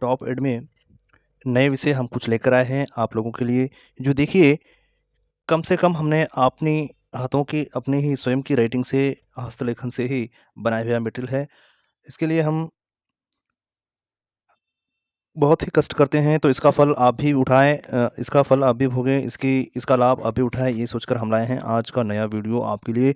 Top add में नए विषय हम कुछ लेकर आए हैं आप लोगों के लिए, जो देखिए कम से कम हमने अपनी हाथों की अपनी ही स्वयं की राइटिंग से, हस्तलेखन से ही बनाया हुआ मटेरियल है। इसके लिए हम बहुत ही कष्ट करते हैं, तो इसका फल आप भी उठाएं, इसका फल आप भी भोगें, इसका लाभ आप भी उठाएं, ये सोचकर हम लाए हैं आज का नया वीडियो आपके लिए।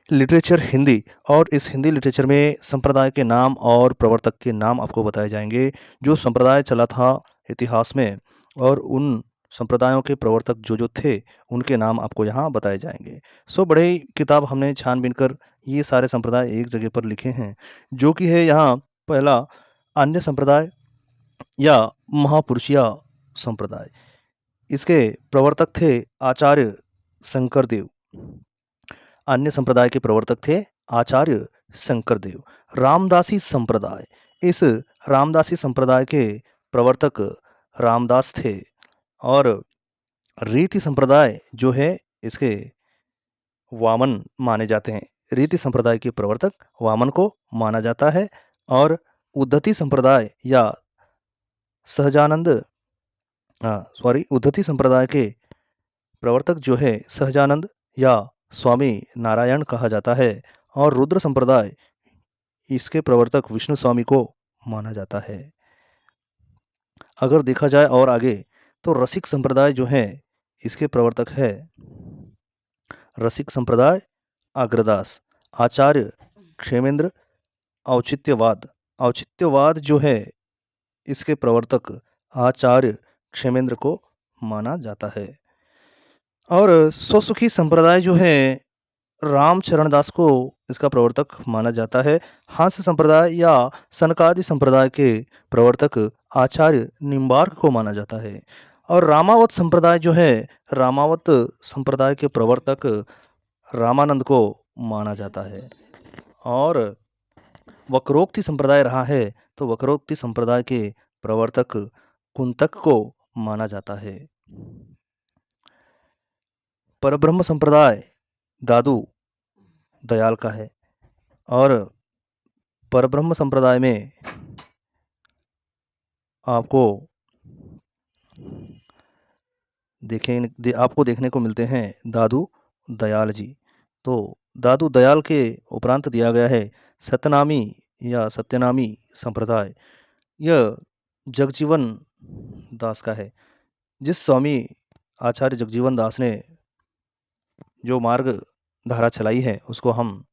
लिटरेचर हिंदी, और इस हिंदी लिटरेचर में संप्रदाय के नाम और प्रवर्तक के नाम आपको बताए जाएंगे, जो संप्रदाय चला था इतिहास में, और उन संप्रदायों के प्रवर्तक जो जो थे उनके नाम आपको यहाँ बताए जाएंगे। बड़े ही किताब हमने छानबीन कर ये सारे संप्रदाय एक जगह पर लिखे हैं, जो कि है यहाँ पहला अन्य संप्रदाय या महापुरुषिया संप्रदाय। इसके प्रवर्तक थे आचार्य शंकरदेव। अन्य संप्रदाय के प्रवर्तक थे आचार्य शंकरदेव। रामदासी संप्रदाय, इस रामदासी संप्रदाय के प्रवर्तक रामदास थे। और रीति संप्रदाय जो है इसके वामन माने जाते हैं। रीति संप्रदाय के प्रवर्तक वामन को माना जाता है। और उद्धति संप्रदाय या सहजानंद उद्धति संप्रदाय के प्रवर्तक जो है सहजानंद या स्वामी नारायण कहा जाता है। और रुद्र संप्रदाय, इसके प्रवर्तक विष्णु स्वामी को माना जाता है। अगर देखा जाए और आगे, तो रसिक संप्रदाय जो है इसके प्रवर्तक है रसिक संप्रदाय अग्रदास। आचार्य क्षेमेंद्र। औचित्यवाद जो है इसके प्रवर्तक आचार्य क्षेमेंद्र को माना जाता है। और स्वसुखी संप्रदाय जो है रामचरणदास को इसका प्रवर्तक माना जाता है। हास्य संप्रदाय या सनकादि संप्रदाय के प्रवर्तक आचार्य निम्बार्क को माना जाता है। और रामावत संप्रदाय जो है, रामावत संप्रदाय के प्रवर्तक रामानंद को माना जाता है। और वक्रोक्ति संप्रदाय रहा है, तो वक्रोक्ति संप्रदाय के प्रवर्तक कुंतक को माना जाता है। परब्रह्म संप्रदाय दादू दयाल का है। और परब्रह्म संप्रदाय में आपको देखने को मिलते हैं दादू दयाल जी। तो दादू दयाल के उपरांत दिया गया है सत्यनामी या सत्यनामी संप्रदाय। यह जगजीवन दास का है। जिस स्वामी आचार्य जगजीवन दास ने जो मार्ग धारा चलाई है उसको हम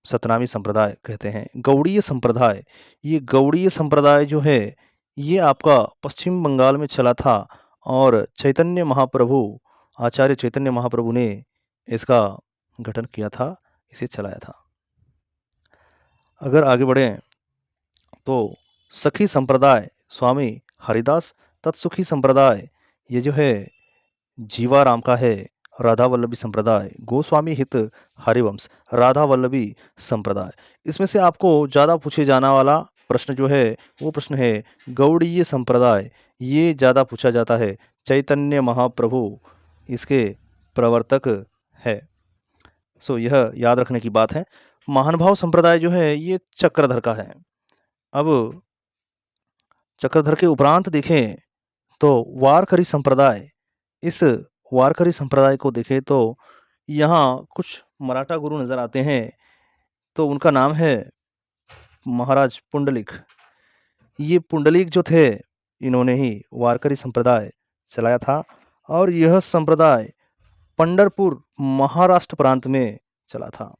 सतनामी संप्रदाय कहते हैं। गौड़ीय संप्रदाय, ये गौड़ीय संप्रदाय जो है ये आपका पश्चिम बंगाल में चला था, और चैतन्य महाप्रभु, आचार्य चैतन्य महाप्रभु ने इसका गठन किया था, इसे चलाया था। अगर आगे बढ़े तो सखी संप्रदाय स्वामी हरिदास। तत्सुखी संप्रदाय ये जो है जीवाराम का है। राधा वल्लभी संप्रदाय गोस्वामी हित हरिवंश राधा वल्लभी संप्रदाय। इसमें से आपको ज़्यादा पूछे जाना वाला प्रश्न जो है वो प्रश्न है गौड़ीय संप्रदाय। ये ज़्यादा पूछा जाता है। चैतन्य महाप्रभु इसके प्रवर्तक है। यह याद रखने की बात है। महानुभाव संप्रदाय जो है ये चक्रधर का है। अब चक्रधर के उपरांत देखें तो वारकरी संप्रदाय, इस वारकरी संप्रदाय को देखें तो यहाँ कुछ मराठा गुरु नजर आते हैं। तो उनका नाम है महाराज पुंडलिक। ये पुंडलिक जो थे इन्होंने ही वारकरी संप्रदाय चलाया था। और यह संप्रदाय पंढरपुर महाराष्ट्र प्रांत में चला था।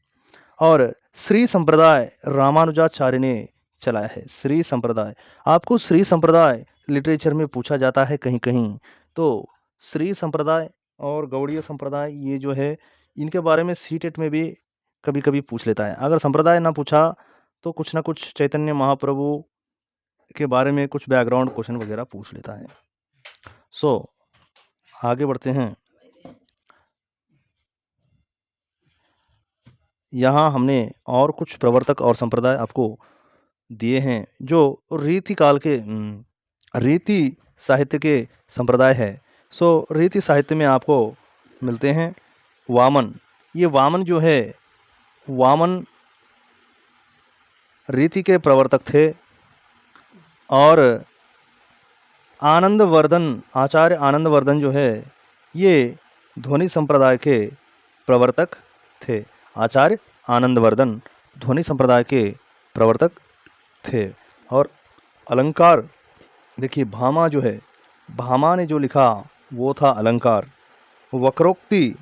और श्री संप्रदाय रामानुजाचार्य ने चलाया है। श्री संप्रदाय, आपको श्री संप्रदाय लिटरेचर में पूछा जाता है कहीं कहीं। तो श्री संप्रदाय और गौड़ीय संप्रदाय ये जो है इनके बारे में सीटेट में भी कभी कभी पूछ लेता है। अगर संप्रदाय ना पूछा तो कुछ ना कुछ चैतन्य महाप्रभु के बारे में कुछ बैकग्राउंड क्वेश्चन वगैरह पूछ लेता है। आगे बढ़ते हैं। यहाँ हमने और कुछ प्रवर्तक और संप्रदाय आपको दिए हैं जो रीति काल के रीति साहित्य के संप्रदाय है। रीति साहित्य में आपको मिलते हैं वामन। ये वामन जो है, वामन रीति के प्रवर्तक थे। और आनंदवर्धन, आचार्य आनंदवर्धन जो है ये ध्वनि संप्रदाय के प्रवर्तक थे। आचार्य आनंदवर्धन ध्वनि संप्रदाय के प्रवर्तक थे। और अलंकार, देखिए भामा जो है, भामा ने जो लिखा वो था अलंकार। वक्रोक्ति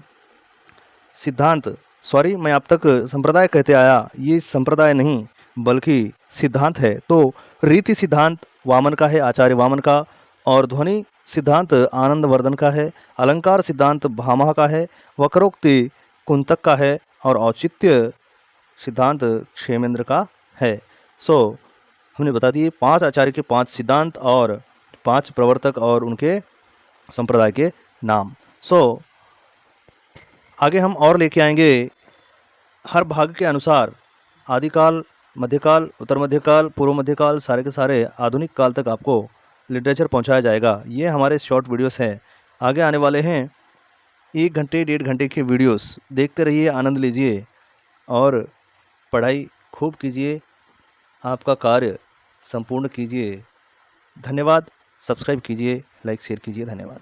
सिद्धांत, सॉरी मैं आप तक संप्रदाय कहते आया, ये संप्रदाय नहीं बल्कि सिद्धांत है। तो रीति सिद्धांत वामन का है, आचार्य वामन का, और ध्वनि सिद्धांत आनंदवर्धन का है, अलंकार सिद्धांत भामा का है, वक्रोक्ति कुंतक का है, और औचित्य सिद्धांत क्षेमेंद्र का है। सो हमने बता दिए 5 आचार्य के 5 सिद्धांत और 5 प्रवर्तक और उनके संप्रदाय के नाम। सो आगे हम और लेके आएंगे हर भाग के अनुसार आदिकाल, मध्यकाल, उत्तर मध्यकाल, पूर्व मध्यकाल, सारे के सारे आधुनिक काल तक आपको लिटरेचर पहुंचाया जाएगा। ये हमारे शॉर्ट वीडियोस हैं। आगे आने वाले हैं 1 घंटे 1.5 घंटे के वीडियोस। देखते रहिए, आनंद लीजिए और पढ़ाई खूब कीजिए, आपका कार्य संपूर्ण कीजिए। धन्यवाद। सब्सक्राइब कीजिए, लाइक शेयर कीजिए। धन्यवाद।